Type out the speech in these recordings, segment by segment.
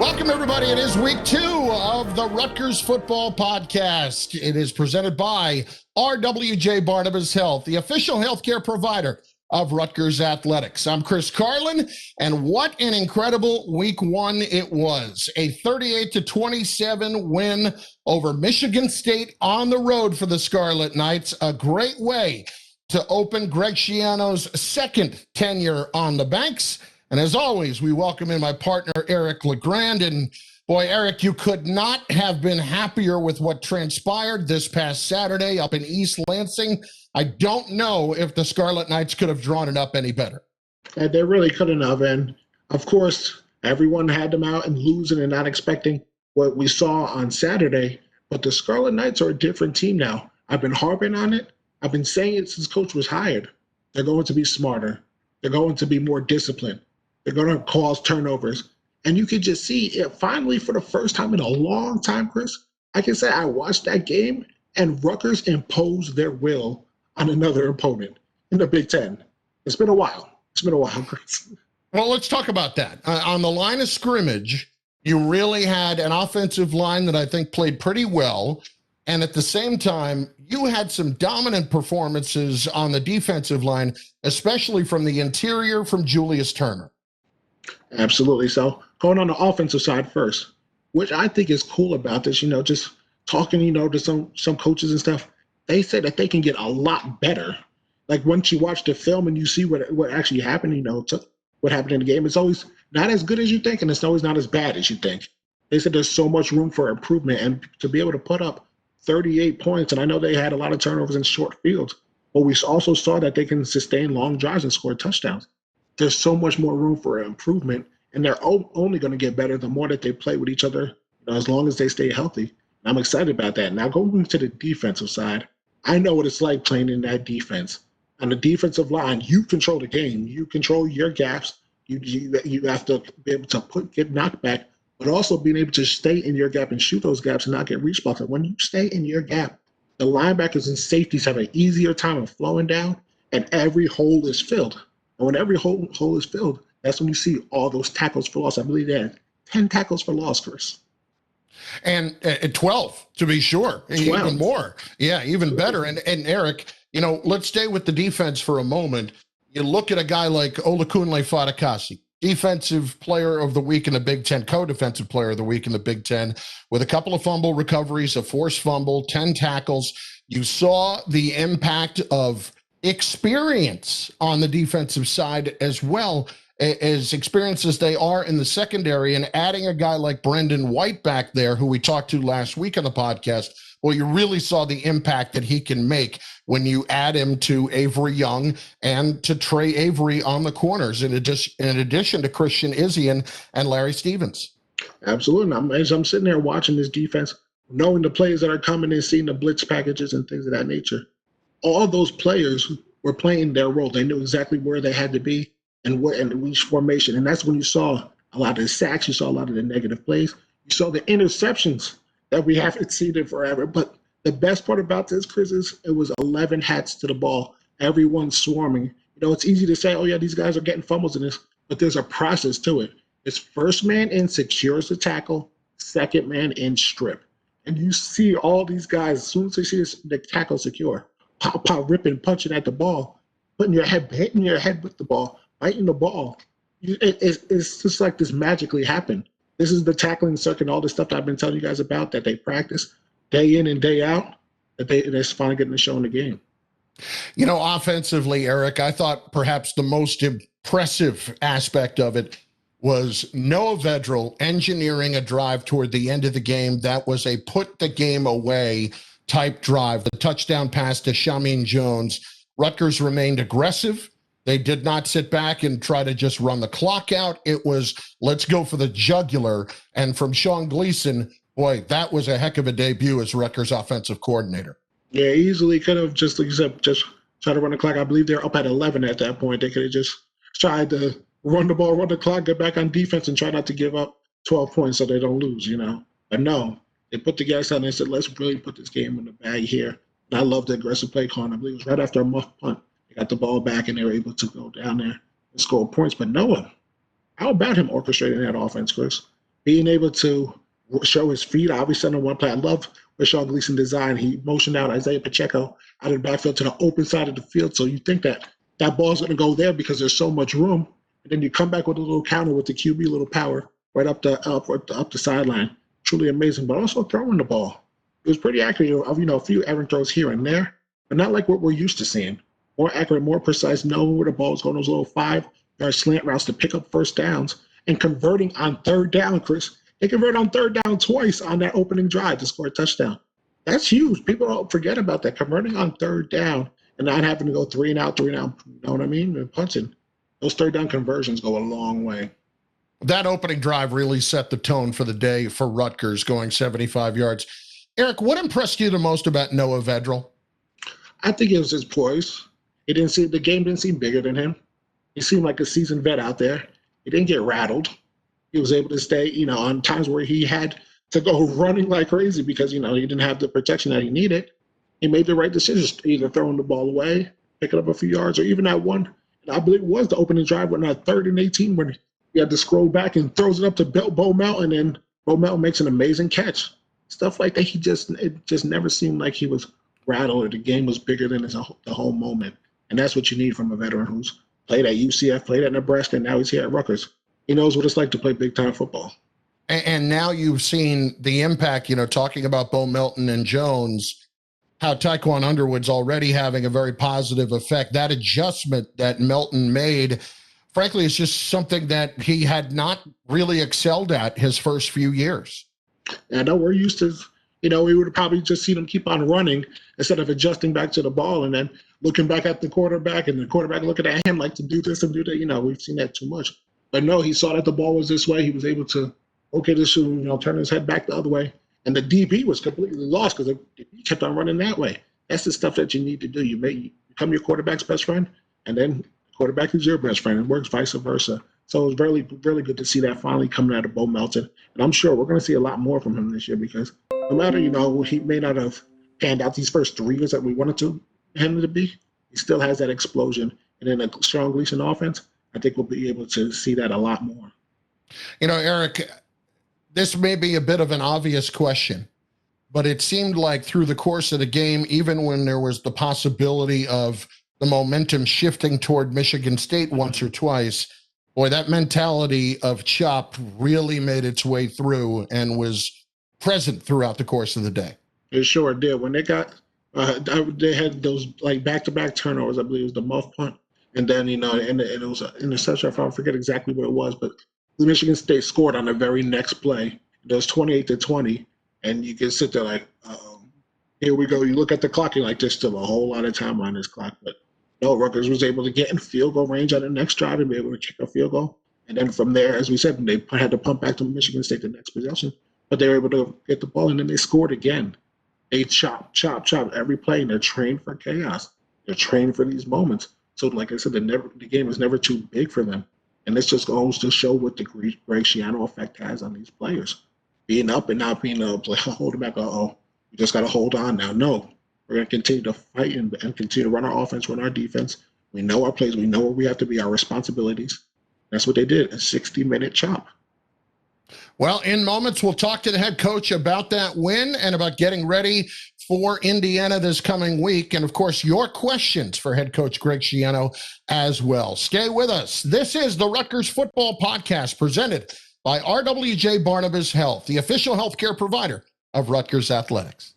Welcome, everybody. It is week 2 of the Rutgers Football Podcast. It is presented by RWJ Barnabas Health, the official healthcare provider of Rutgers Athletics. I'm Chris Carlin, and what an incredible week 1 it was. A 38-27 win over Michigan State on the road for the Scarlet Knights. A great way to open Greg Schiano's second tenure on the Banks. And as always, we welcome in my partner, LeGrand. And boy, Eric, you could not have been happier with what transpired this past Saturday up in East Lansing. I don't know if the Scarlet Knights could have drawn it up any better. They really couldn't have. And of course, everyone had them out and losing and not expecting what we saw on Saturday. But the Scarlet Knights are a different team now. I've been harping on it. I've been saying it since coach was hired. They're going to be smarter. They're going to be more disciplined. They're going to cause turnovers. And you can just see it finally, for the first time in a long time, Chris, I can say I watched that game and Rutgers imposed their will on another opponent in the Big Ten. It's been a while. Chris. Well, let's talk about that. On the line of scrimmage, you really had an offensive line that I think played pretty well. And at the same time, you had some dominant performances on the defensive line, especially from the interior from Julius Turner. Absolutely. So going on the offensive side first, which I think is cool about this, just talking, to some coaches and stuff, they say that they can get a lot better. Like once you watch the film and you see what actually happened, what happened in the game, it's always not as good as you think, and it's always not as bad as you think. They said there's so much room for improvement, and to be able to put up 38 points, and I know they had a lot of turnovers in short fields, but we also saw that they can sustain long drives and score touchdowns. There's so much more room for improvement, and they're only going to get better the more that they play with each other, as long as they stay healthy. And I'm excited about that. Now, going to the defensive side, I know what it's like playing in that defense. On the defensive line, you control the game. You control your gaps. You have to be able to get knocked back, but also being able to stay in your gap and shoot those gaps and not get reach blocked. When you stay in your gap, the linebackers and safeties have an easier time of flowing down, and every hole is filled. And when every hole is filled, that's when you see all those tackles for loss. I believe they had 10 tackles for loss, Chris. And 12, to be sure. 12. Even more. Yeah, even better. And Eric, let's stay with the defense for a moment. You look at a guy like Olakunle Fatukasi, defensive player of the week in the Big Ten, co-defensive player of the week in the Big Ten, with a couple of fumble recoveries, a forced fumble, 10 tackles. You saw the impact of experience on the defensive side as well, as experienced as they are in the secondary, and adding a guy like Brendan White back there, who we talked to last week on the podcast. Well, you really saw the impact that he can make when you add him to Avery Young and to Trey Avery on the corners, in addition to Christian Izzian and Larry Stevens. Absolutely. As I'm sitting there watching this defense, knowing the players that are coming in, seeing the blitz packages and things of that nature, all those players were playing their role. They knew exactly where they had to be and which formation. And that's when you saw a lot of the sacks, you saw a lot of the negative plays, you saw the interceptions that we haven't seen in forever. But the best part about this, Chris, is it was 11 hats to the ball, everyone swarming. It's easy to say, oh, yeah, these guys are getting fumbles in this, but there's a process to it. It's first man in secures the tackle, second man in strip. And you see all these guys, as soon as they see the tackle secure, pop, ripping, punching at the ball, hitting your head with the ball, biting the ball. It's just like this magically happened. This is the tackling circuit, all the stuff that I've been telling you guys about that they practice day in and day out, that they're finally getting to show in the game. Offensively, Eric, I thought perhaps the most impressive aspect of it was Noah Vedral engineering a drive toward the end of the game that was a put the game away type drive. The touchdown pass to Shamin Jones. Rutgers remained aggressive. They did not sit back and try to just run the clock out. It was, let's go for the jugular. And from Sean Gleason, boy, that was a heck of a debut as Rutgers offensive coordinator. Yeah, easily could have just, like you said, just tried to run the clock. I believe they're up at 11 at that point. They could have just tried to run the ball, run the clock, get back on defense, and try not to give up 12 points so they don't lose, But no, they put the gas on and said, let's really put this game in the bag here. And I love the aggressive play call. I believe it was right after a muff punt. They got the ball back, and they were able to go down there and score points. But Noah, how about him orchestrating that offense, Chris? being able to show his feet. Obviously, on one play, I love what Sean Gleason designed. He motioned out Isaiah Pacheco out of the backfield to the open side of the field. So you think that that ball's going to go there because there's so much room. And then you come back with a little counter with the QB, little power right up the sideline. Truly amazing, but also throwing the ball. It was pretty accurate. A few errant throws here and there, but not like what we're used to seeing. More accurate, more precise, knowing where the ball's going. Those little 5-yard slant routes to pick up first downs and converting on third down, Chris. They converted on third down twice on that opening drive to score a touchdown. That's huge. People don't forget about that. Converting on third down and not having to go 3 and out, 3 and out. You know what I mean? And punching. Those third down conversions go a long way. That opening drive really set the tone for the day for Rutgers, going 75 yards. Eric, what impressed you the most about Noah Vedral? I think it was his poise. The game didn't seem bigger than him. He seemed like a seasoned vet out there. He didn't get rattled. He was able to stay, on times where he had to go running like crazy because, he didn't have the protection that he needed. He made the right decisions, either throwing the ball away, picking up a few yards, or even that one, and I believe it was the opening drive when that 3rd and 18 when he had to scroll back and throws it up to Bo Melton, and Bo Melton makes an amazing catch. Stuff like that, it just never seemed like he was rattled or the game was bigger than the whole moment. And that's what you need from a veteran who's played at UCF, played at Nebraska, and now he's here at Rutgers. He knows what it's like to play big-time football. And now you've seen the impact, talking about Bo Melton and Jones, how Taekwon Underwood's already having a very positive effect. That adjustment that Melton made, frankly, is just something that he had not really excelled at his first few years. And I know we're used to, we would have probably just seen him keep on running instead of adjusting back to the ball and then looking back at the quarterback and the quarterback looking at him like to do this and do that. We've seen that too much. But no, he saw that the ball was this way. He was able to, turn his head back the other way. And the DB was completely lost because he kept on running that way. That's the stuff that you need to do. You become your quarterback's best friend, and then the quarterback is your best friend. It works vice versa. So it was really, really good to see that finally coming out of Bo Melton. And I'm sure we're going to see a lot more from him this year because no matter, he may not have panned out these first 3 years that we wanted him to be, he still has that explosion. And in a strong Gleason offense, I think we'll be able to see that a lot more. Eric, this may be a bit of an obvious question, but it seemed like through the course of the game, even when there was the possibility of the momentum shifting toward Michigan State once or twice, boy, that mentality of chop really made its way through and was present throughout the course of the day. It sure did. When they they had those like back-to-back turnovers. I believe it was the muff punt. And then, and it was an interception. I forget exactly what it was, but Michigan State scored on the very next play. It was 28-20, and you can sit there like, here we go. You look at the clock, you're like, there's still a whole lot of time on this clock. But no, Rutgers was able to get in field goal range on the next drive and be able to kick a field goal. And then from there, as we said, they had to pump back to Michigan State the next possession. But they were able to get the ball, and then they scored again. They chop every play, and they're trained for chaos. They're trained for these moments. So, like I said, the game is never too big for them. And this just goes to show what the Greg Schiano effect has on these players. Being up and not being able to hold it back. You just got to hold on now. No, we're going to continue to fight and continue to run our offense, run our defense. We know our plays. We know where we have to be, our responsibilities. That's what they did, a 60-minute chop. Well, in moments, we'll talk to the head coach about that win and about getting ready for Indiana this coming week. And, of course, your questions for head coach Greg Schiano as well. Stay with us. This is the Rutgers Football Podcast presented by RWJ Barnabas Health, the official healthcare provider of Rutgers Athletics.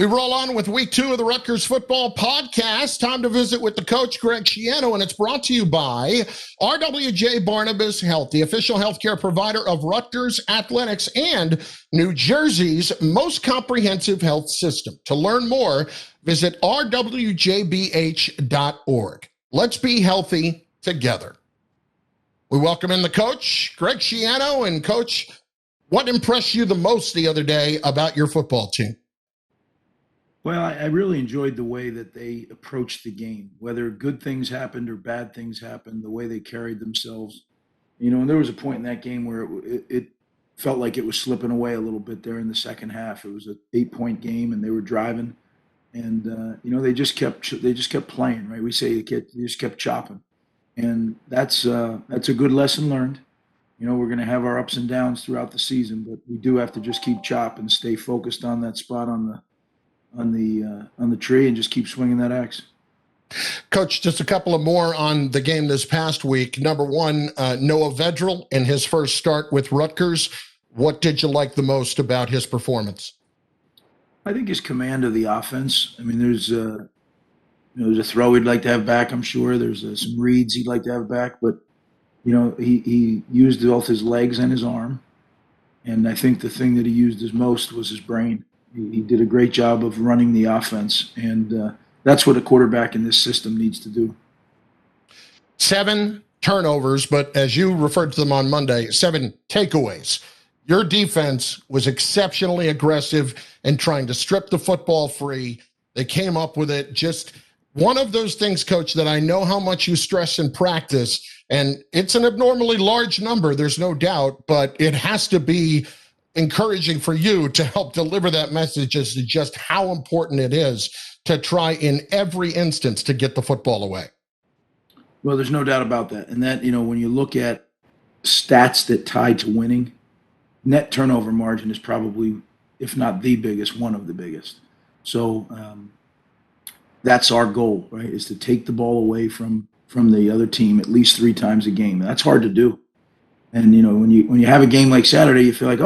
We roll on with week 2 of the Rutgers football podcast. Time to visit with the coach, Greg Schiano, and it's brought to you by RWJ Barnabas Health, the official healthcare provider of Rutgers Athletics and New Jersey's most comprehensive health system. To learn more, visit rwjbh.org. Let's be healthy together. We welcome in the coach, Greg Schiano. And Coach, what impressed you the most the other day about your football team? Well, I really enjoyed the way that they approached the game, whether good things happened or bad things happened, the way they carried themselves. And there was a point in that game where it felt like it was slipping away a little bit there in the second half. It was an 8-point game, and they were driving, and they just kept playing. Right? We say they just kept chopping, and that's a good lesson learned. We're going to have our ups and downs throughout the season, but we do have to just keep chopping, stay focused on that spot on the tree, and just keep swinging that axe. Coach, just a couple of more on the game this past week. Number one, Noah Vedral in his first start with Rutgers. What did you like the most about his performance? I think his command of the offense. I mean, there's a throw he'd like to have back, I'm sure. There's some reads he'd like to have back, but he used both his legs and his arm. And I think the thing that he used his most was his brain. He did a great job of running the offense, and that's what a quarterback in this system needs to do. 7 turnovers, but as you referred to them on Monday, 7 takeaways. Your defense was exceptionally aggressive in trying to strip the football free. They came up with it. Just one of those things, Coach, that I know how much you stress in practice, and it's an abnormally large number, there's no doubt, but it has to be encouraging for you to help deliver that message as to just how important it is to try in every instance to get the football away. Well, there's no doubt about that. And that, when you look at stats that tie to winning, net turnover margin is probably, if not the biggest, one of the biggest. So that's our goal, right, is to take the ball away from the other team at least 3 times a game. That's hard to do. And when you have a game like Saturday, you feel like,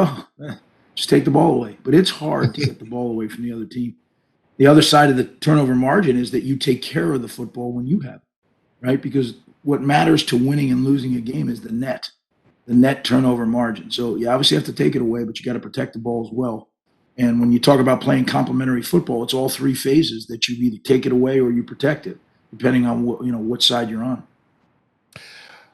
just take the ball away. But it's hard to get the ball away from the other team. The other side of the turnover margin is that you take care of the football when you have it, right? Because what matters to winning and losing a game is the net turnover margin. So you obviously have to take it away, but you got to protect the ball as well. And when you talk about playing complementary football, it's all 3 phases that you either take it away or you protect it, depending on what side you're on.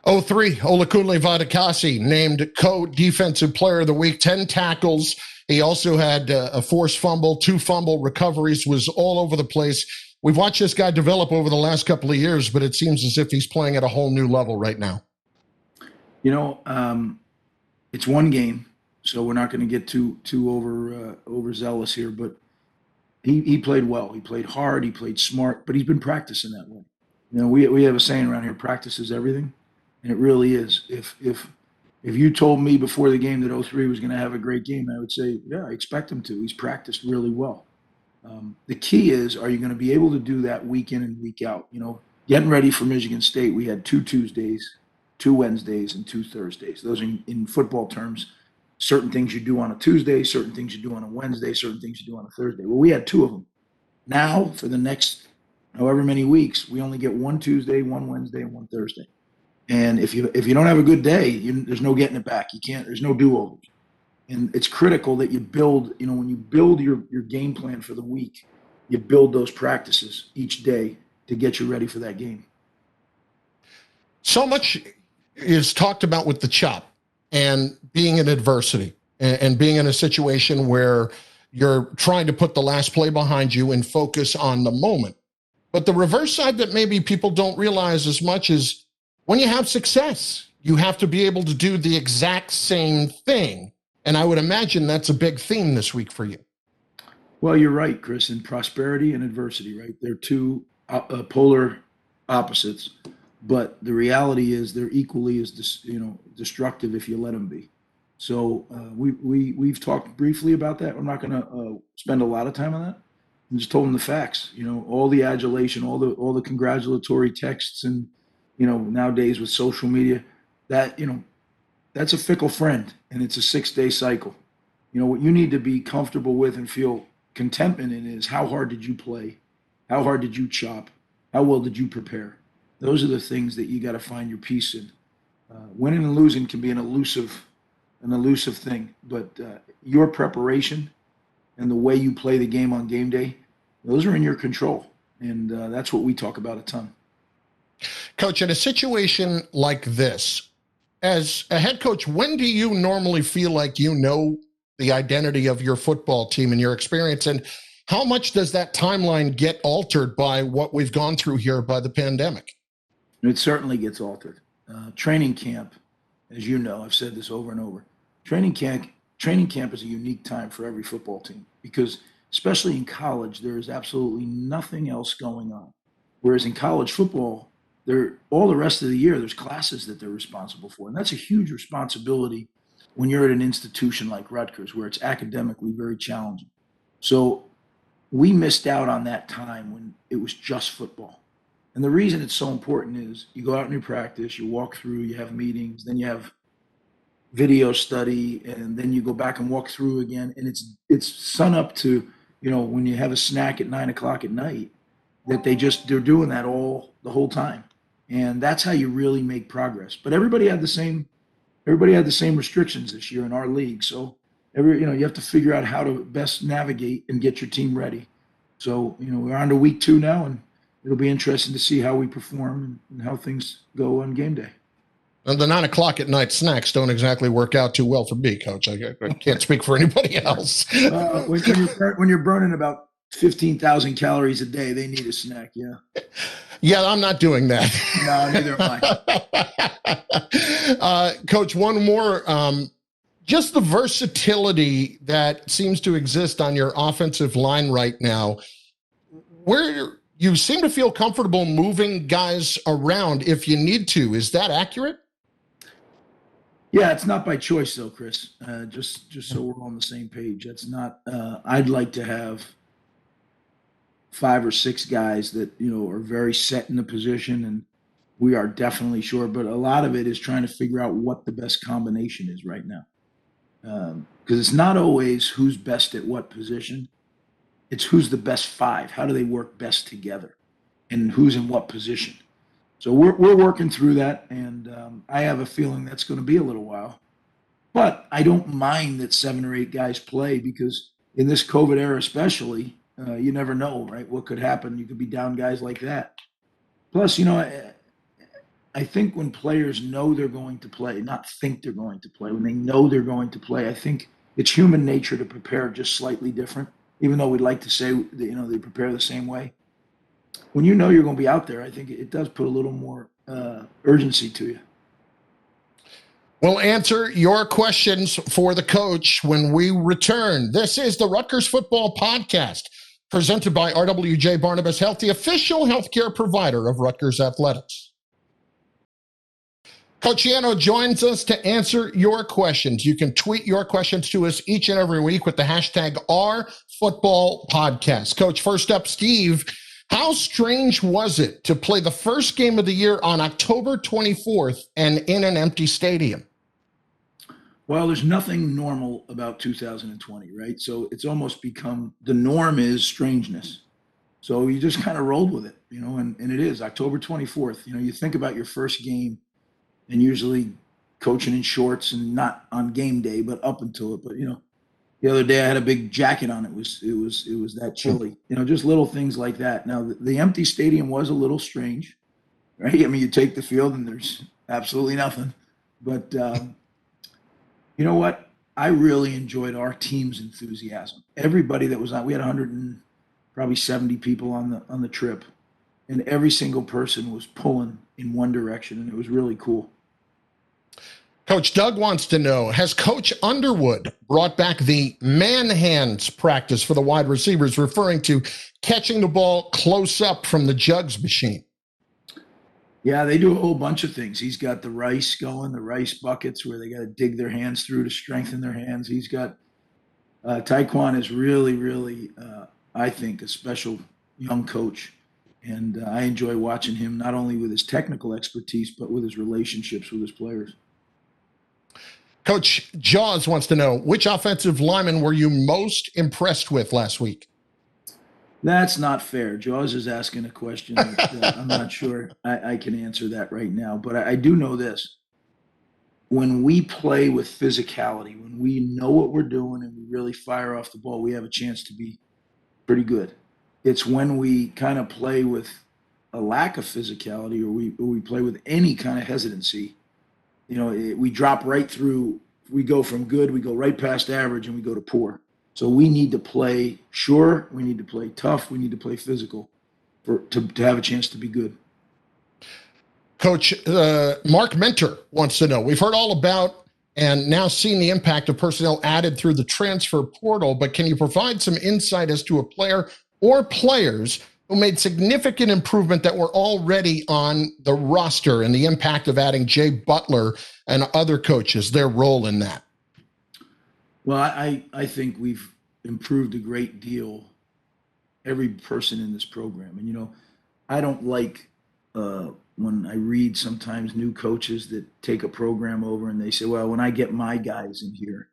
03, Olakunle Vadakasi named co-defensive player of the week, 10 tackles. He also had a forced fumble, 2 fumble recoveries, was all over the place. We've watched this guy develop over the last couple of years, but it seems as if he's playing at a whole new level right now. It's one game, so we're not going to get too overzealous here, but he played well. He played hard, he played smart, but he's been practicing that way. We have a saying around here, practice is everything. And it really is. If you told me before the game that 03 was going to have a great game, I would say, yeah, I expect him to. He's practiced really well. The key is, are you going to be able to do that week in and week out? Getting ready for Michigan State, we had 2 Tuesdays, 2 Wednesdays, and 2 Thursdays. Those are, in football terms, certain things you do on a Tuesday, certain things you do on a Wednesday, certain things you do on a Thursday. Well, we had 2 of them. Now, for the next however many weeks, we only get 1 Tuesday, 1 Wednesday, and 1 Thursday. And if you don't have a good day, there's no getting it back. There's no do-overs. And it's critical that you build, when you build your game plan for the week, you build those practices each day to get you ready for that game. So much is talked about with the chop and being in adversity and being in a situation where you're trying to put the last play behind you and focus on the moment. But the reverse side that maybe people don't realize as much is, when you have success, you have to be able to do the exact same thing. And I would imagine that's a big theme this week for you. Well, you're right, Chris. In prosperity and adversity, right? They're 2 polar opposites. But the reality is they're equally as destructive if you let them be. So we've talked briefly about that. I'm not going to spend a lot of time on that. I just told them the facts. All the adulation, all the congratulatory texts, and nowadays with social media, that that's a fickle friend, and it's a 6-day cycle. What you need to be comfortable with and feel contentment in is how hard did you play? How hard did you chop? How well did you prepare? Those are the things that you got to find your peace in. Winning and losing can be an elusive thing, but your preparation and the way you play the game on game day, those are in your control. And that's what we talk about a ton. Coach, in a situation like this, as a head coach, when do you normally feel like you know the identity of your football team and your experience? And how much does that timeline get altered by what we've gone through here by the pandemic? It certainly gets altered. Training camp, as you know, I've said this over and over, training camp is a unique time for every football team because especially in college, there is absolutely nothing else going on. Whereas in college football, all the rest of the year, there's classes that they're responsible for. And that's a huge responsibility when you're at an institution like Rutgers, where it's academically very challenging. So we missed out on that time when it was just football. And the reason it's so important is you go out and you practice, you walk through, you have meetings, then you have video study, and then you go back and walk through again. And it's sun up to, when you have a snack at 9:00 at night, that they're doing that the whole time. And that's how you really make progress. But everybody had the same restrictions this year in our league. So you have to figure out how to best navigate and get your team ready. So, we're on to week 2 now, and it'll be interesting to see how we perform and how things go on game day. And the 9:00 at night snacks don't exactly work out too well for me, Coach. I can't speak for anybody else. When you're burning about 15,000 calories a day, they need a snack. Yeah. Yeah, I'm not doing that. No, neither am I. Coach, one more. Just the versatility that seems to exist on your offensive line right now, where you seem to feel comfortable moving guys around if you need to. Is that accurate? Yeah, it's not by choice though, Chris. Just so we're on the same page. That's not. I'd like to have 5 or 6 guys that are very set in the position, and we are definitely sure. But a lot of it is trying to figure out what the best combination is right now, because it's not always who's best at what position. It's who's the best 5. How do they work best together, and who's in what position. So we're working through that, and I have a feeling that's going to be a little while. But I don't mind that 7 or 8 guys play, because in this COVID era especially, you never know, right? What could happen? You could be down guys like that. Plus, I think when players know they're going to play, not think they're going to play, when they know they're going to play, I think it's human nature to prepare just slightly different, even though we'd like to say that, they prepare the same way. When you know you're going to be out there, I think it does put a little more urgency to you. We'll answer your questions for the coach when we return. This is the Rutgers Football Podcast, presented by RWJ Barnabas Health, the official healthcare provider of Rutgers Athletics. Coach Schiano joins us to answer your questions. You can tweet your questions to us each and every week with the hashtag #RFootballPodcast. Coach, first up, Steve, how strange was it to play the first game of the year on October 24th and in an empty stadium? Well, there's nothing normal about 2020, right? So it's almost become, the norm is strangeness. So you just kind of rolled with it, and it is October 24th. You think about your first game, and usually coaching in shorts and not on game day, but up until it. But, the other day I had a big jacket on. It was that chilly, just little things like that. Now the empty stadium was a little strange, right? I mean, you take the field and there's absolutely nothing, but you know what? I really enjoyed our team's enthusiasm. Everybody that was on, we had 170 people on the trip, and every single person was pulling in one direction, and it was really cool. Coach Doug wants to know, has Coach Underwood brought back the man hands practice for the wide receivers, referring to catching the ball close up from the jugs machine? Yeah, they do a whole bunch of things. He's got the rice going, the rice buckets where they got to dig their hands through to strengthen their hands. He's got Taekwon is really, really, I think, a special young coach. And I enjoy watching him, not only with his technical expertise, but with his relationships with his players. Coach Jaws wants to know, which offensive lineman were you most impressed with last week? That's not fair. Jaws is asking a question that I'm not sure I can answer that right now. But I do know this. When we play with physicality, when we know what we're doing and we really fire off the ball, we have a chance to be pretty good. It's when we kind of play with a lack of physicality, or we play with any kind of hesitancy, we drop right through. We go from good, we go right past average, and we go to poor. So we need to play sure, we need to play tough, we need to play physical to have a chance to be good. Coach, Mark Mentor wants to know, we've heard all about and now seen the impact of personnel added through the transfer portal, but can you provide some insight as to a player or players who made significant improvement that were already on the roster, and the impact of adding Jay Butler and other coaches, their role in that? Well, I think we've improved a great deal, every person in this program. And, I don't like when I read sometimes new coaches that take a program over and they say, well, when I get my guys in here,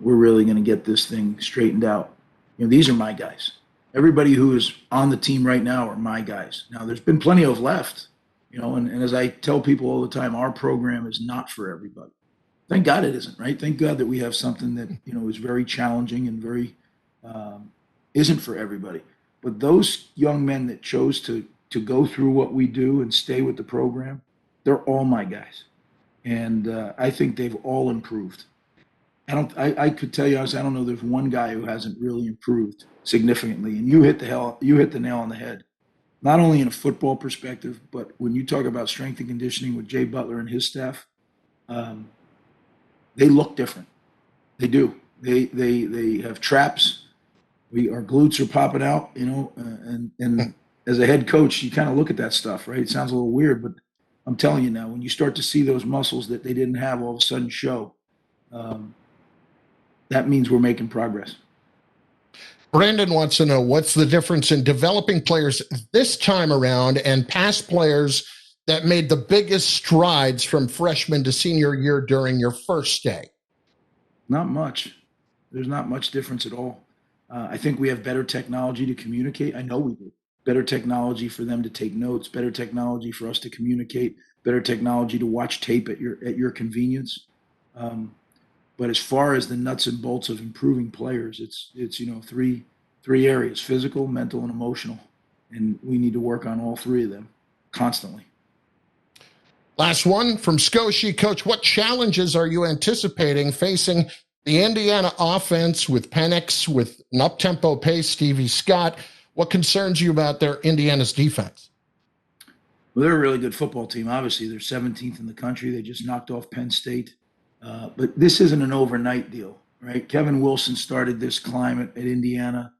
we're really going to get this thing straightened out. These are my guys. Everybody who is on the team right now are my guys. Now, there's been plenty of left, and as I tell people all the time, our program is not for everybody. Thank God it isn't, right? Thank God that we have something that, is very challenging and very isn't for everybody. But those young men that chose to go through what we do and stay with the program, they're all my guys. And I think they've all improved. I could tell you honestly, I don't know there's one guy who hasn't really improved significantly. And you hit the nail on the head. Not only in a football perspective, but when you talk about strength and conditioning with Jay Butler and his staff, they look different. They do. They have traps. Our glutes are popping out, and as a head coach, you kind of look at that stuff, right? It sounds a little weird, but I'm telling you now, when you start to see those muscles that they didn't have all of a sudden show, that means we're making progress. Brandon wants to know, what's the difference in developing players this time around and past players that made the biggest strides from freshman to senior year during your first stay? Not much. There's not much difference at all. I think we have better technology to communicate. I know we do. Better technology for them to take notes, better technology for us to communicate, better technology to watch tape at your convenience. But as far as the nuts and bolts of improving players, it's three areas: physical, mental, and emotional. And we need to work on all three of them constantly. Last one from Scotia. Coach, what challenges are you anticipating facing the Indiana offense with Penix, with an up-tempo pace, Stevie Scott? What concerns you about their Indiana's defense? Well, they're a really good football team. Obviously, they're 17th in the country. They just knocked off Penn State. But this isn't an overnight deal, right? Kevin Wilson started this climb at Indiana,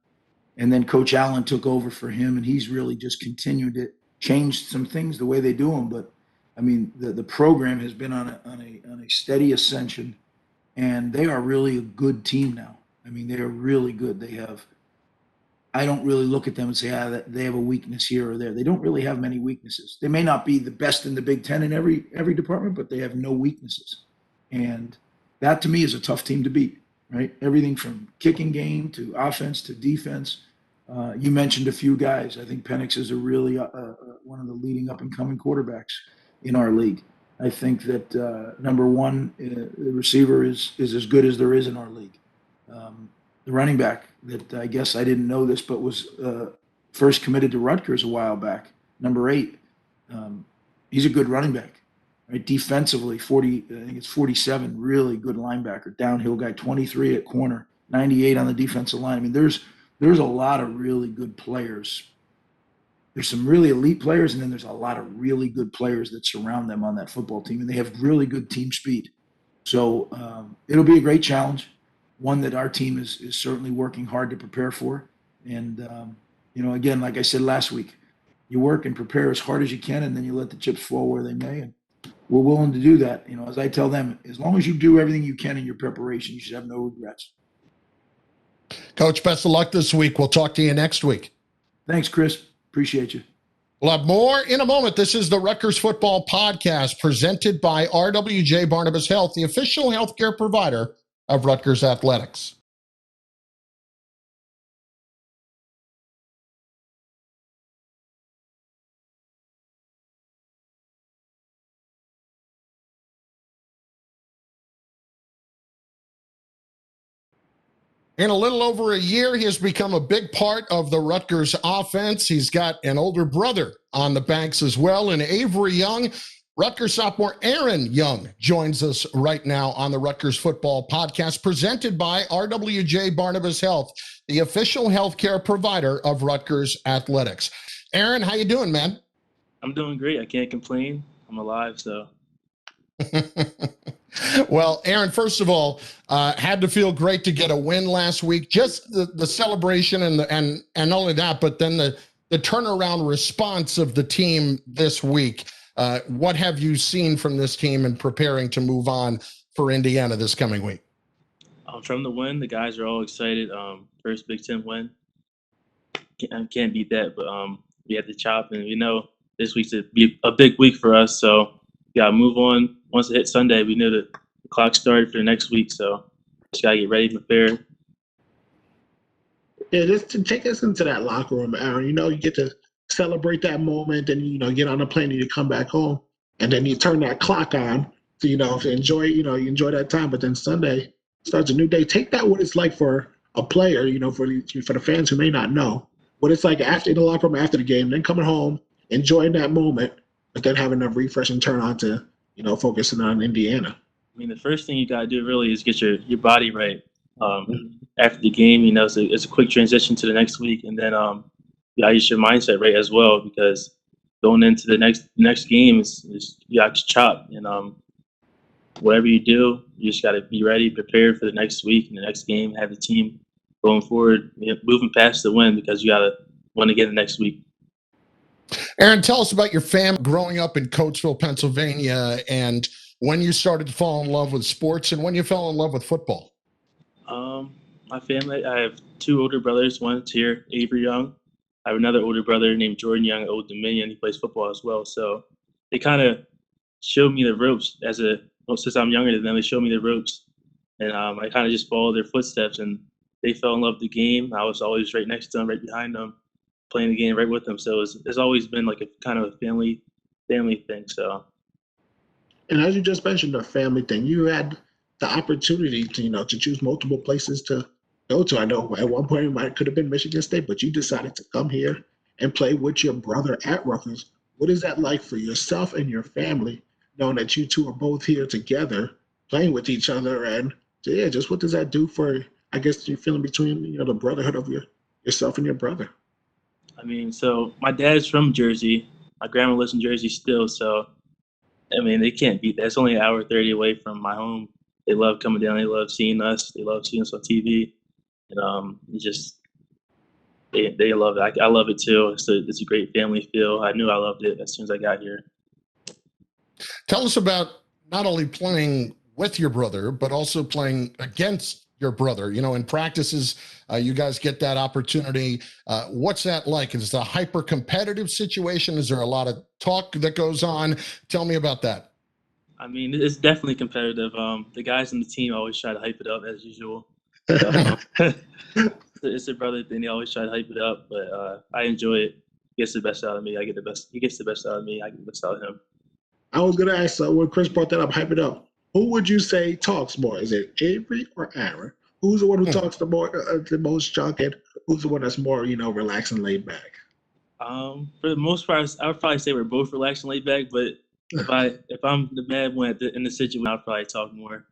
and then Coach Allen took over for him, and he's really just continued it, changed some things the way they do them. But I mean, the program has been on a steady ascension, and they are really a good team now. I mean, they are really good. I don't really look at them and say, they have a weakness here or there. They don't really have many weaknesses. They may not be the best in the Big Ten in every department, but they have no weaknesses. And that to me is a tough team to beat, right? Everything from kicking game to offense to defense. You mentioned a few guys. I think Penix is a really one of the leading up and coming quarterbacks in our league. I think that number one, the receiver is as good as there is in our league. The running back that I guess I didn't know this, but was first committed to Rutgers a while back, number 8. He's a good running back, right? Defensively, I think it's 47, really good linebacker, downhill guy, 23 at corner, 98 on the defensive line. I mean, there's a lot of really good players. There's some really elite players, and then there's a lot of really good players that surround them on that football team, and they have really good team speed. So it'll be a great challenge, one that our team is certainly working hard to prepare for. And, again, like I said last week, you work and prepare as hard as you can, and then you let the chips fall where they may. And we're willing to do that. As I tell them, as long as you do everything you can in your preparation, you should have no regrets. Coach, best of luck this week. We'll talk to you next week. Thanks, Chris. Appreciate you. We'll have more in a moment. This is the Rutgers Football Podcast presented by RWJ Barnabas Health, the official healthcare provider of Rutgers Athletics. In a little over a year, he has become a big part of the Rutgers offense. He's got an older brother on the banks as well, and Avery Young. Rutgers sophomore Aaron Young joins us right now on the Rutgers Football Podcast presented by RWJ Barnabas Health, the official healthcare provider of Rutgers Athletics. Aaron, how you doing, man? I'm doing great. I can't complain. I'm alive, so. Well, Aaron, first of all, had to feel great to get a win last week. Just the celebration and not only that, but then the turnaround response of the team this week. What have you seen from this team in preparing to move on for Indiana this coming week? From the win, the guys are all excited. First Big Ten win. Can't beat that, but we had to chop, and we know this week's a big week for us, so we got to move on. Once it hit Sunday, we knew that the clock started for the next week, so just got to get ready and prepare. Yeah, just to take us into that locker room, Aaron. You get to celebrate that moment, and get on the plane and you come back home, and then you turn that clock on to enjoy. You enjoy that time, but then Sunday starts a new day. Take that what it's like for a player. For the fans who may not know what it's like after the locker room after the game, then coming home, enjoying that moment, but then having a refresh and turn on to focusing on Indiana. I mean, the first thing you got to do really is get your body right. After the game, it's a quick transition to the next week, and then you got to get your mindset right as well, because going into the next game is you got to chop, and whatever you do, you just got to be ready, prepared for the next week and the next game. Have the team going forward, moving past the win, because you got to win again the next week. Aaron, tell us about your family growing up in Coatesville, Pennsylvania, and when you started to fall in love with sports and when you fell in love with football. My family, I have two older brothers. One's here, Avery Young. I have another older brother named Jordan Young, Old Dominion. He plays football as well. So they kind of showed me the ropes since I'm younger than them. They showed me the ropes, and I kind of just followed their footsteps, and they fell in love with the game. I was always right next to them, right behind them, playing the game right with them. So it's always been like a kind of a family thing. So. And as you just mentioned, the family thing, you had the opportunity to choose multiple places to go to. I know at one point it could have been Michigan State, but you decided to come here and play with your brother at Rutgers. What is that like for yourself and your family, knowing that you two are both here together, playing with each other? And just what does that do for, I guess, your feeling between the brotherhood of yourself and your brother? I mean, so my dad's from Jersey. My grandma lives in Jersey still, so I mean, they can't beat that. It's only an hour 30 away from my home. They love coming down. They love seeing us. They love seeing us on TV. And they love it. I love it too. It's a great family feel. I knew I loved it as soon as I got here. Tell us about not only playing with your brother, but also playing against your brother. In practices, you guys get that opportunity. What's that like? Is it a hyper competitive situation? Is there a lot of talk that goes on? Tell me about that. I mean, it's definitely competitive. The guys on the team always try to hype it up as usual. It's a brother thing. They always try to hype it up, but I enjoy it. He gets the best out of me. I get the best. He gets the best out of me. I get the best out of him. I was going to ask, when Chris brought that up, hype it up, who would you say talks more? Is it Avery or Aaron? Who's the one who talks the most junk, and who's the one that's more, relaxed and laid back? For the most part, I would probably say we're both relaxed and laid back, but if I'm the mad one in the situation, I'll probably talk more.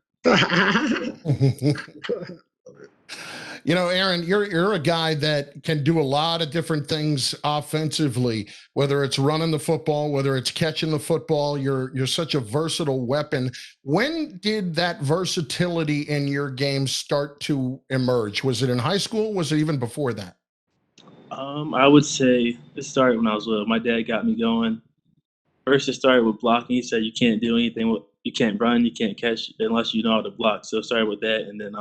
Aaron, you're a guy that can do a lot of different things offensively, whether it's running the football, whether it's catching the football. You're such a versatile weapon. When did that versatility in your game start to emerge? Was it in high school? Was it even before that? I would say it started when I was little. My dad got me going. First, it started with blocking. He said you can't do anything. You can't run, you can't catch unless you know how to block. So it started with that, and then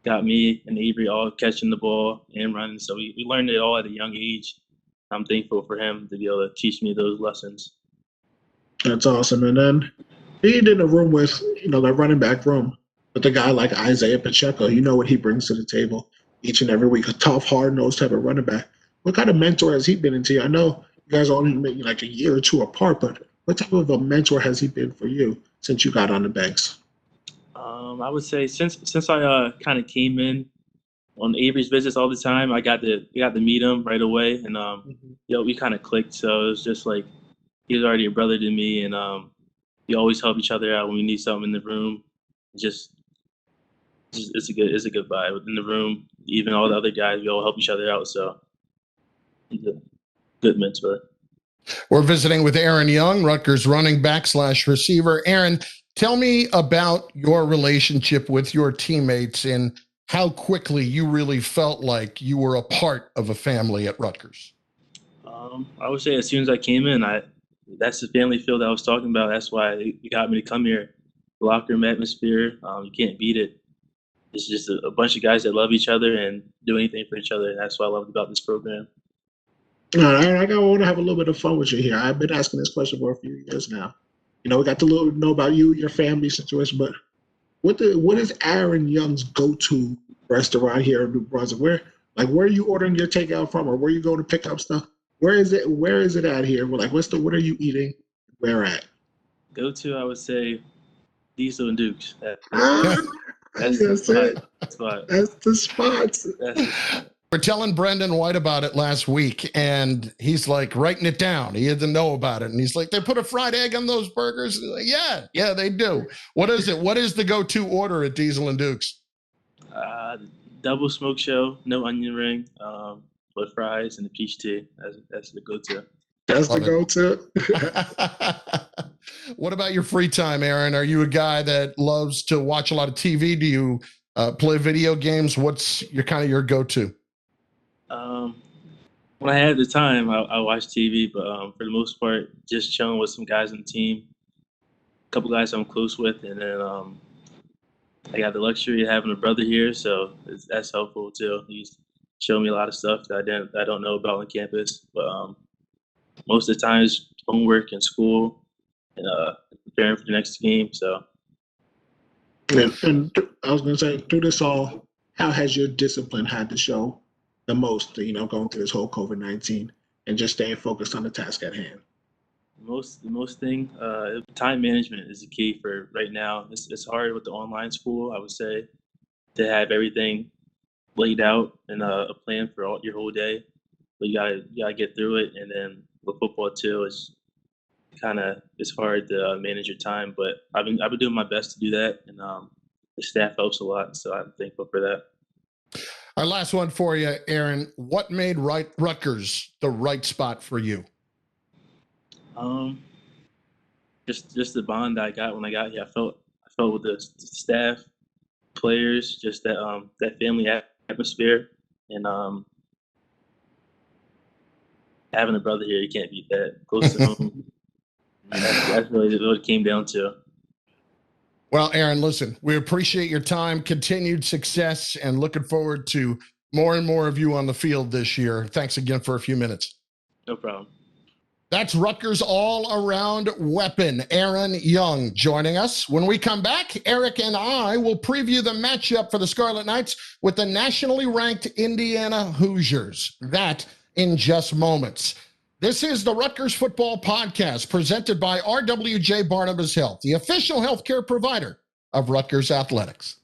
got me and Avery all catching the ball and running. So we learned it all at a young age. I'm thankful for him to be able to teach me those lessons. That's awesome. And then being in a room with, that running back room with a guy like Isaiah Pacheco, you know what he brings to the table each and every week, a tough, hard-nosed type of running back. What kind of mentor has he been into you? I know you guys are only maybe like a year or two apart, but what type of a mentor has he been for you since you got on the banks? I would say since I kind of came in on Avery's visits all the time, I got to meet him right away, and we kind of clicked. So it was just like he was already a brother to me, and we always help each other out when we need something in the room. Just it's a good vibe in the room. Even all the other guys, we all help each other out. So he's a good mentor. We're visiting with Aaron Young, Rutgers running back / receiver. Aaron, tell me about your relationship with your teammates and how quickly you really felt like you were a part of a family at Rutgers. I would say as soon as I came in, that's the family feel that I was talking about. That's why you got me to come here. The locker room atmosphere, you can't beat it. It's just a bunch of guys that love each other and do anything for each other. And that's what I loved about this program. All right, I want to have a little bit of fun with you here. I've been asking this question for a few years now. We got to know about you, your family situation, but what is Aaron Young's go-to restaurant here in New Brunswick? Where are you ordering your takeout from, or where you go to pick up stuff? Where is it at here? What are you eating? Where at? Go-to, I would say Diesel and Dukes. That's the spot. That's the spot. We're telling Brendan White about it last week, and he's like writing it down. He had to know about it, and he's like, "They put a fried egg on those burgers." Like, yeah, they do. What is it? What is the go-to order at Diesel and Dukes? Double smoke show, no onion ring, with fries and the peach tea. That's the go-to. That's the go-to. What about your free time, Aaron? Are you a guy that loves to watch a lot of TV? Do you play video games? What's your go-to? When I had the time, I watch TV, but for the most part, just chilling with some guys on the team, a couple guys I'm close with, and then I got the luxury of having a brother here, so that's helpful too. He's shown me a lot of stuff that I don't know about on campus, but most of the time it's homework and school and preparing for the next game. So, and I was going to say, through this all, how has your discipline had to show the most, going through this whole COVID-19 and just staying focused on the task at hand? The most thing, time management is the key for right now. It's hard with the online school, I would say, to have everything laid out and a plan for your whole day. But you gotta get through it, and then with football too, it's hard to manage your time. But I've been doing my best to do that, and the staff helps a lot, so I'm thankful for that. Our last one for you, Aaron. What made Rutgers the right spot for you? Just the bond that I got when I got here. I felt with the staff, players, just that family atmosphere, and having a brother here, you can't beat that. Close to home. That's really what it came down to. Well, Aaron, listen, we appreciate your time, continued success, and looking forward to more and more of you on the field this year. Thanks again for a few minutes. No problem. That's Rutgers all-around weapon, Aaron Young, joining us. When we come back, Eric and I will preview the matchup for the Scarlet Knights with the nationally ranked Indiana Hoosiers. That in just moments. This is the Rutgers Football Podcast presented by RWJ Barnabas Health, the official healthcare provider of Rutgers Athletics.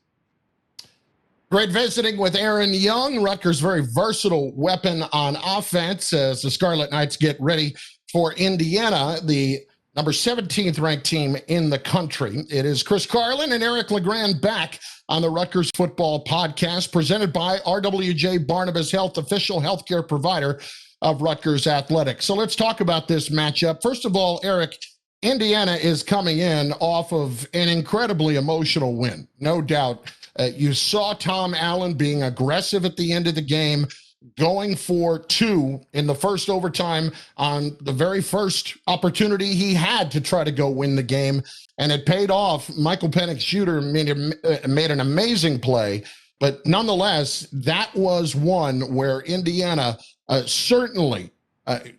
Great visiting with Aaron Young, Rutgers' very versatile weapon on offense as the Scarlet Knights get ready for Indiana, the number 17th ranked team in the country. It is Chris Carlin and Eric LeGrand back on the Rutgers Football Podcast presented by RWJ Barnabas Health, official healthcare provider of Rutgers Athletics. So let's talk about this matchup. First of all, Eric, Indiana is coming in off of an incredibly emotional win, no doubt. You saw Tom Allen being aggressive at the end of the game, going for 2 in the first overtime on the very first opportunity he had to try to go win the game, and it paid off. Michael Penix Jr. made an amazing play, but nonetheless, that was one where Indiana certainly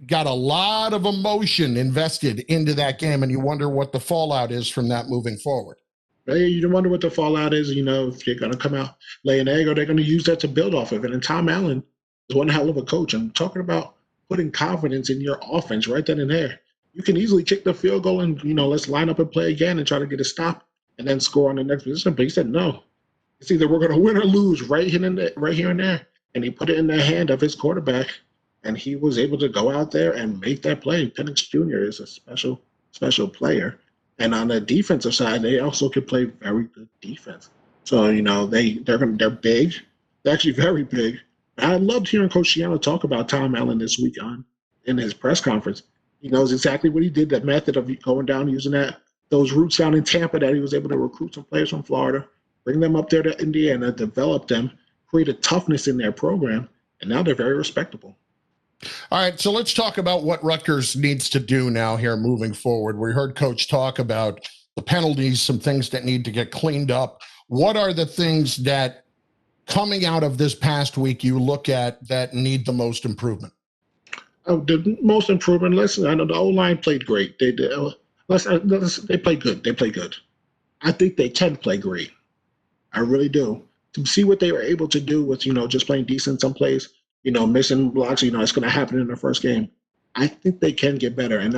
got a lot of emotion invested into that game, and you wonder what the fallout is from that moving forward. Hey, you wonder what the fallout is, if they're going to come out, lay an egg, or they're going to use that to build off of it. And Tom Allen is one hell of a coach. I'm talking about putting confidence in your offense right then and there. You can easily kick the field goal and, let's line up and play again and try to get a stop and then score on the next position. But he said, no, it's either we're going to win or lose right here and there. And he put it in the hand of his quarterback, and he was able to go out there and make that play. Penix Jr. is a special player. And on the defensive side, they also can play very good defense. So, they're big. They're actually very big. I loved hearing Coach Schiano talk about Tom Allen this week in his press conference. He knows exactly what he did, that method of going down, using those roots down in Tampa, that he was able to recruit some players from Florida, bring them up there to Indiana, develop them, create a toughness in their program, and now they're very respectable. All right, so let's talk about what Rutgers needs to do now here moving forward. We heard Coach talk about the penalties, some things that need to get cleaned up. What are the things that, coming out of this past week, you look at that need the most improvement? The most improvement, listen, I know the O-line played great. They did. They played good. They played good. I think they can play great. I really do. To see what they were able to do with, just playing decent some plays, missing blocks, it's going to happen in the first game. I think they can get better. And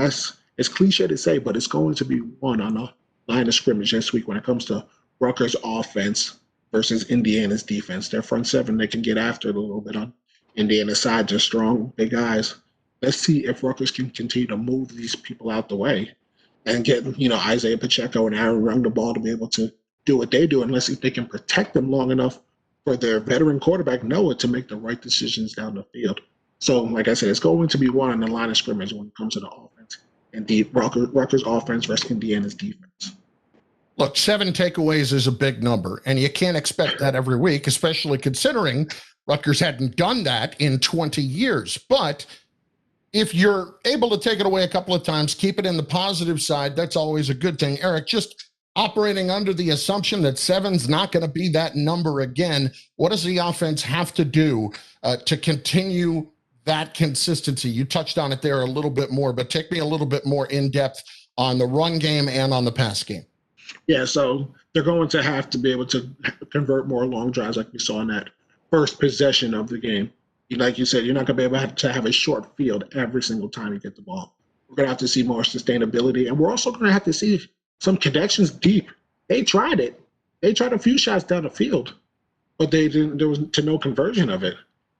it's cliche to say, but it's going to be one on the line of scrimmage this week when it comes to Rutgers offense versus Indiana's defense. Their front seven, they can get after it a little bit on Indiana's side. They're strong, big guys. Let's see if Rutgers can continue to move these people out the way and get, Isaiah Pacheco and Aaron Rung the ball to be able to do what they do, and let's see if they can protect them long enough for their veteran quarterback, Noah, to make the right decisions down the field. So, like I said, it's going to be one on the line of scrimmage when it comes to the offense. Indeed, Rutgers offense versus Indiana's defense. Look, 7 takeaways is a big number, and you can't expect that every week, especially considering Rutgers hadn't done that in 20 years. But if you're able to take it away a couple of times, keep it in the positive side, that's always a good thing. Eric, just operating under the assumption that 7's not going to be that number again, what does the offense have to do to continue that consistency? You touched on it there a little bit more, but take me a little bit more in depth on the run game and on the pass game. Yeah, so they're going to have to be able to convert more long drives like we saw in that first possession of the game. Like you said, you're not going to be able to have a short field every single time you get the ball. We're going to have to see more sustainability, and we're also going to have to see some connections deep. They tried it. They tried a few shots down the field, but they didn't. There was no conversion of it.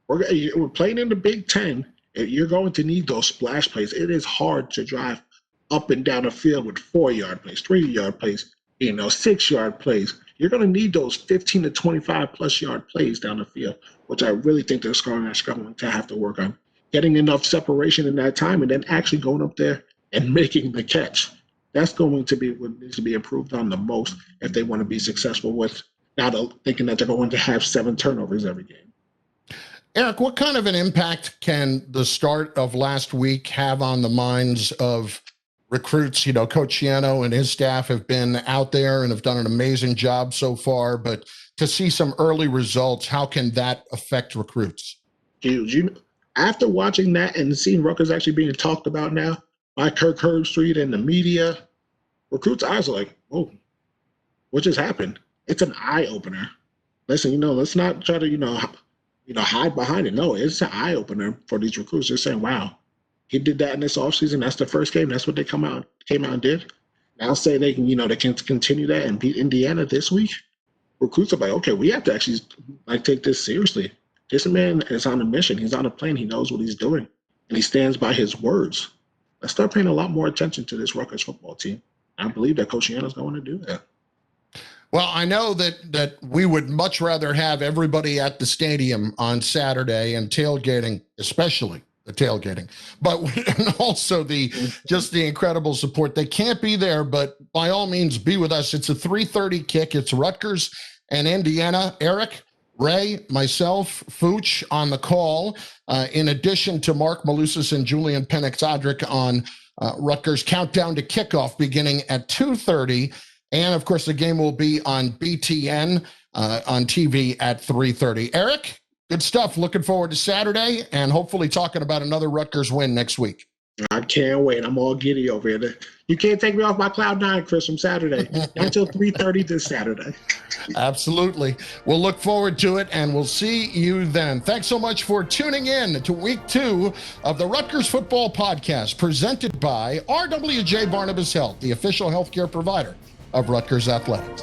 We're playing in the Big Ten. You're going to need those splash plays. It is hard to drive up and down the field with 4-yard plays, 3-yard plays, 6-yard plays. You're going to need those 15 to 25 plus yard plays down the field, which I really think they're struggling to have to work on. Getting enough separation in that time and then actually going up there and making the catch. That's going to be what needs to be improved on the most if they want to be successful with not thinking that they're going to have 7 turnovers every game. Eric, what kind of an impact can the start of last week have on the minds of recruits? Coach Schiano and his staff have been out there and have done an amazing job so far, but to see some early results, how can that affect recruits? Huge. After watching that and seeing Rutgers actually being talked about now by Kirk Herbstreit and the media, recruits' eyes are like, oh, what just happened? It's an eye-opener. Listen, let's not try to, hide behind it. No, it's an eye-opener for these recruits. They're saying, wow, he did that in this offseason. That's the first game. That's what they came out and did. Now say they can, they can continue that and beat Indiana this week. Recruits are like, okay, we have to actually take this seriously. This man is on a mission. He's on a plane. He knows what he's doing, and he stands by his words. Let's start paying a lot more attention to this Rutgers football team. I believe that Coach Schiano is going to do that. Well, I know that we would much rather have everybody at the stadium on Saturday and tailgating, especially the tailgating, but also just the incredible support. They can't be there, but by all means, be with us. It's a 3:30 kick. It's Rutgers and Indiana. Eric, Ray, myself, Fooch on the call, in addition to Mark Malusis and Julian Penix-Odrick on Rutgers Countdown to Kickoff beginning at 2:30. And, of course, the game will be on BTN on TV at 3:30. Eric, Good stuff. Looking forward to Saturday and hopefully talking about another Rutgers win next week. I can't wait. I'm all giddy over here. You can't take me off my cloud nine, Chris, from Saturday. Not until 3:30 this Saturday. Absolutely. We'll look forward to it, and we'll see you then. Thanks so much for tuning in to week 2 of the Rutgers Football Podcast, presented by RWJ Barnabas Health, the official healthcare provider of Rutgers Athletics.